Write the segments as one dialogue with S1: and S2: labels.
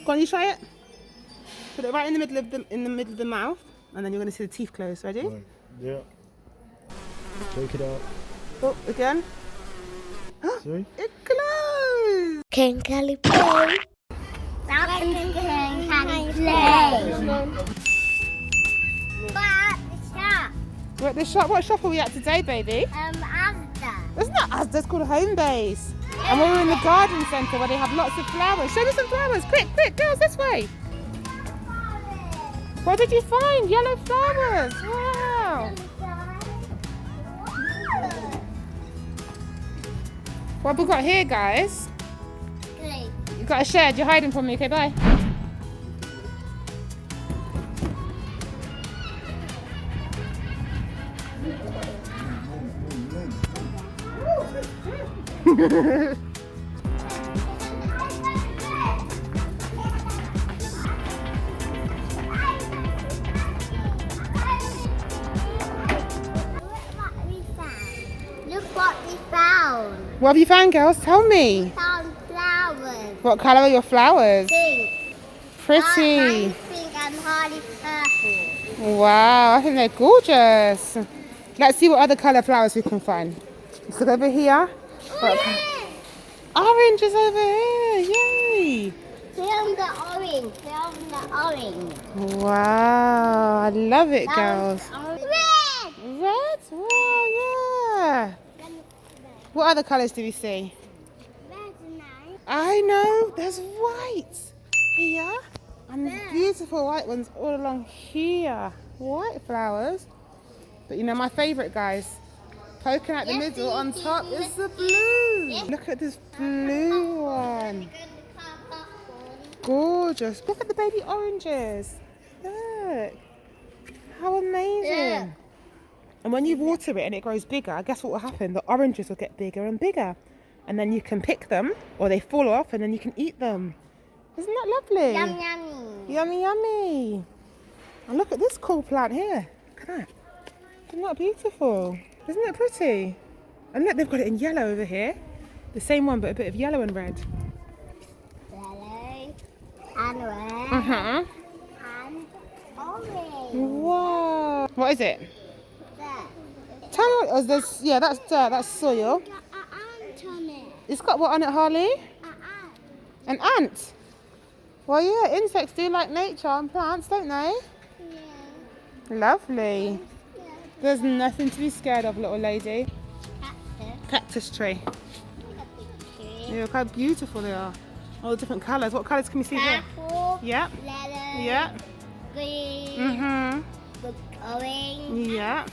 S1: Go on, you try it. Put it right in the middle of the mouth, and then you're going to see the teeth close. Ready?
S2: Right. Yeah. Take it out.
S1: Oh, again.
S2: See?
S1: It closed.
S3: Can Callie play?
S4: Can Callie play?
S1: We're at the shop. What shop are we at today, baby?
S4: Asda.
S1: It's not Asda, it's called Home Base. And we're in the garden centre where they have lots of flowers. Show me some flowers. Quick, quick, girls, this way. What did you find? Yellow flowers. Wow. What have we got here, guys?
S4: Great.
S1: You got a shed. You're hiding from me. Okay, bye.
S4: Look what we found.
S1: What have you found, girls? Tell me.
S4: Found flowers.
S1: What colour are your flowers?
S4: Pink.
S1: Pretty.
S4: Mine's pink and Harlie purple.
S1: Wow, I think they're gorgeous. Let's see what other colour flowers we can find. Let's look over here. Orange is over here. Yay.
S4: Film the orange. Film the orange.
S1: Wow, I love it,
S4: That
S1: girls.
S4: was orange.
S1: Red? Wow, yeah. What other colours do we see?
S4: Red's nice.
S1: I know, there's white here. And beautiful white ones all along here. White flowers. But you know my favourite, guys? Poking out the middle on top is the blue. Look at this blue one. Gorgeous. Look at the baby oranges. Look. How amazing. And when you water it and it grows bigger, guess what will happen? The oranges will get bigger and bigger. And then you can pick them, or they fall off, and then you can eat them. Isn't that lovely?
S4: Yum, yummy.
S1: Yummy, yummy. And look at this cool plant here. Look at that. Isn't that beautiful? Isn't that pretty? And look, they've got it in yellow over here. The same one, but a bit of yellow and red.
S4: Yellow and red
S1: Uh-huh.
S4: and orange.
S1: Wow. What is it?
S4: There.
S1: Tell me what, there's, yeah, that's dirt, that's soil.
S4: Got an ant on it.
S1: It's got what on it, Harley?
S4: An ant.
S1: An ant. Well, yeah, insects do like nature and plants, don't they?
S4: Yeah.
S1: Lovely. There's nothing to be scared of, little lady.
S4: Cactus.
S1: Cactus tree.
S4: Look at the tree.
S1: Yeah, look how beautiful they are. All the different colours. What colours can we see here?
S4: Purple.
S1: Yeah.
S4: Yellow.
S1: Yeah.
S4: Green.
S1: Mhm.
S4: Orange.
S1: Yeah.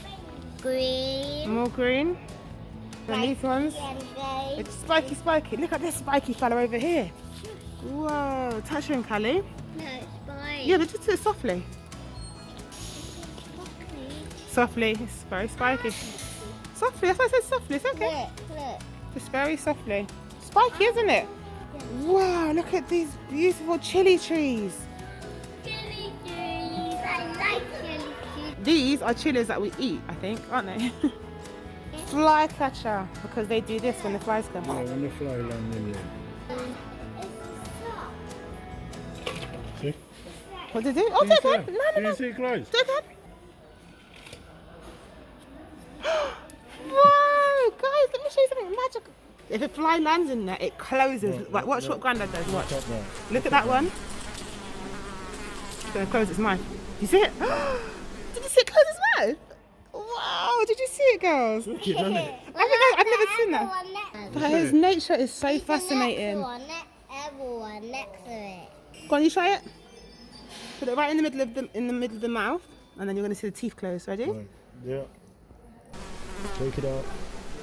S4: Green.
S1: More green. And these ones.
S4: And gray.
S1: It's spiky, spiky. Look at this spiky fella over here. Whoa. Touch him, Callie.
S4: No, it's fine.
S1: Yeah, but just do it softly. Softly. It's very spiky. Softly. That's why I said softly. It's okay.
S4: Look.
S1: Just very softly. Spiky, isn't it? Wow. Look at these beautiful chili trees.
S4: Chili trees. I like chili trees.
S1: These are chilies that we eat, I think, aren't they? Fly catcher, because they do this when the flies come.
S2: Yeah, when the fly land in there. See?
S1: What do they do? Oh, take it. No, no, no.
S2: See it close?
S1: Take it. Whoa, guys, let me show you something magical. If a fly lands in there, it closes. Like, watch what Grandad does. Watch.
S2: Top there.
S1: Look at that one. It's going to close its mouth. You see it? Did you see it close its mouth? Wow, did you see it, girls?
S2: Look, you've done it.
S1: I've never seen that. Guys, nature is so fascinating.
S4: Everyone next to it.
S1: Go on, you try it. Put it right in the middle of the mouth, and then you're going to see the teeth close. Ready?
S2: Right. Yeah. Take it out.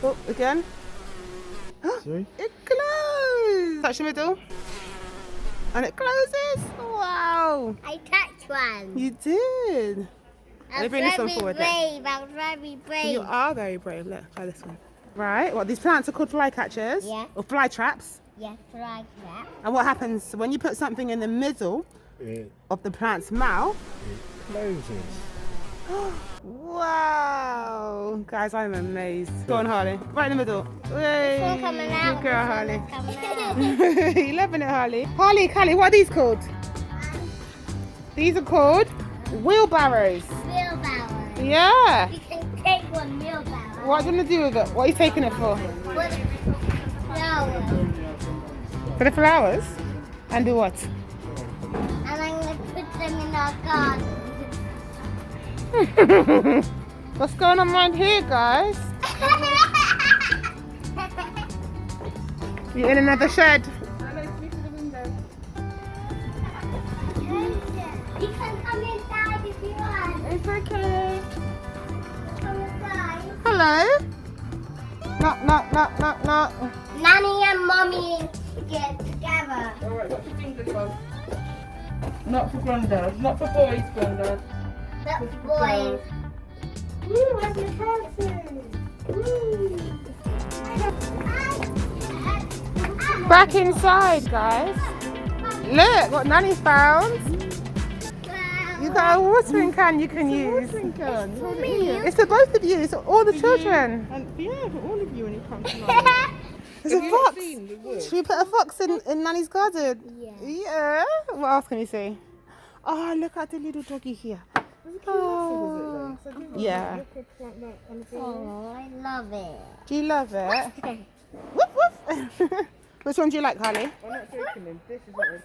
S1: Oh, again.
S2: See?
S1: It closed. Touch the middle, and it closes. Wow,
S4: I touched one.
S1: you did. Let me bring this one forward. Look.
S4: I was very brave.
S1: You are very brave. Look, try this one. Right. Well, these plants are called fly catchers.
S4: Yeah.
S1: Or fly traps.
S4: Yes, like that.
S1: And what happens when you put something in the middle
S2: It
S1: of the plant's mouth?
S2: closes.
S1: Wow! Guys, I'm amazed. Go on, Harley. Right in the middle. Hey,
S4: One coming out.
S1: good girl, Harley.
S4: Coming out.
S1: You loving it, Harley? Harley, Callie, what are these called? These are called wheelbarrows.
S4: Wheelbarrow.
S1: Yeah.
S4: You can take one wheelbarrow.
S1: What are you going to do with it? What are you taking it for?
S4: With flowers.
S1: For the flowers? And do what?
S4: And I'm going to put them in our garden.
S1: What's going on around here, guys? You're in another shed.
S4: You can come inside if you want.
S1: It's okay.
S4: Come inside.
S1: Hello. Knock, knock, knock, knock, knock.
S4: Nanny and Mommy get together.
S1: Alright, what's your finger for? Not for Grandad. Not for boys, Grandad.
S4: That's boys.
S1: Woo, where's your fancy? Woo. Back inside, guys. Look what Nanny found. You got a watering can you can use.
S2: Watering can.
S1: It's for both of you. It's for all the children.
S2: And yeah, for all of you when you come to life.
S1: There's a fox. Should we put a fox in Nanny's garden?
S4: Yeah.
S1: Yeah. What else can you see? Oh, look at the little doggy here. Oh. Yeah.
S4: Oh, I love it.
S1: Do you love it? Woof woof. Which one do you like, Harlie?
S2: I'm not joking him. This is what we're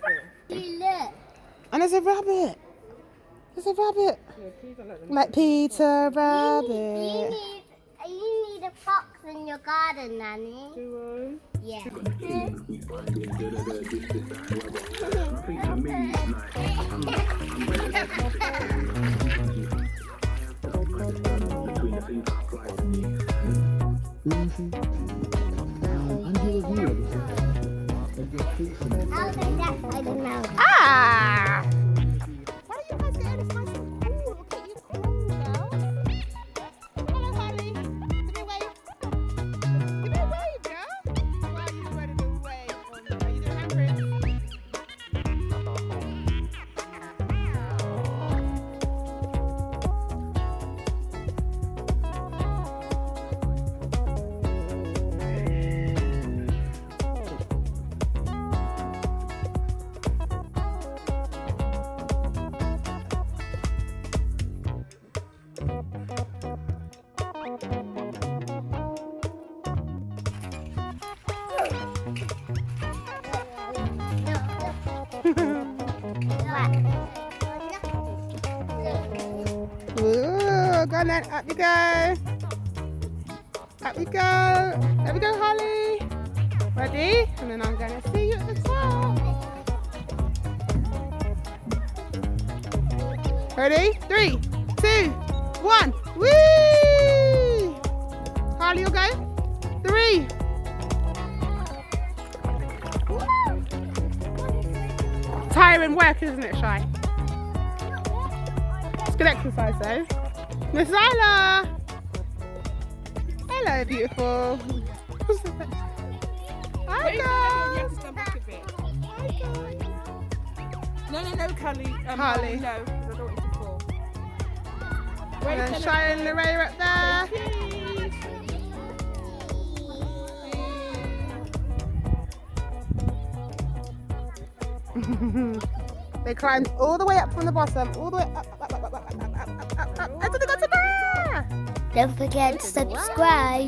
S2: doing.
S4: You look.
S1: And there's a rabbit. There's a rabbit.
S2: Yeah, please don't let them.
S1: Like Peter
S4: You
S1: Rabbit.
S4: need a fox in your garden, Nanny.
S2: Do
S4: Yeah. I'll take that. I don't know.
S1: Ah! Why don't you guys get in? It's nice and cool. Look at you cool, girl. Hello, Harlie. Give me a wave. Give me a wave, girl. Why are you ready to wave? Are you doing handprints? Ooh, go on then. Up you go. Up you go. There we go, Harlie. Ready? And then I'm going to see you at the top. Ready? 3, 2, 1. Whee! Harlie, you'll go. 3. Tiring work, isn't it, Shy? It's good exercise, though. Miss Isla! Hello, beautiful. Hi, guys.
S3: No, Harlie.
S1: Harlie.
S3: No, because I don't want you to fall.
S1: And then Shy and Lorraine are up there. They climbed all the way up from the bottom, all the way up, until they got to there.
S4: Don't forget to subscribe.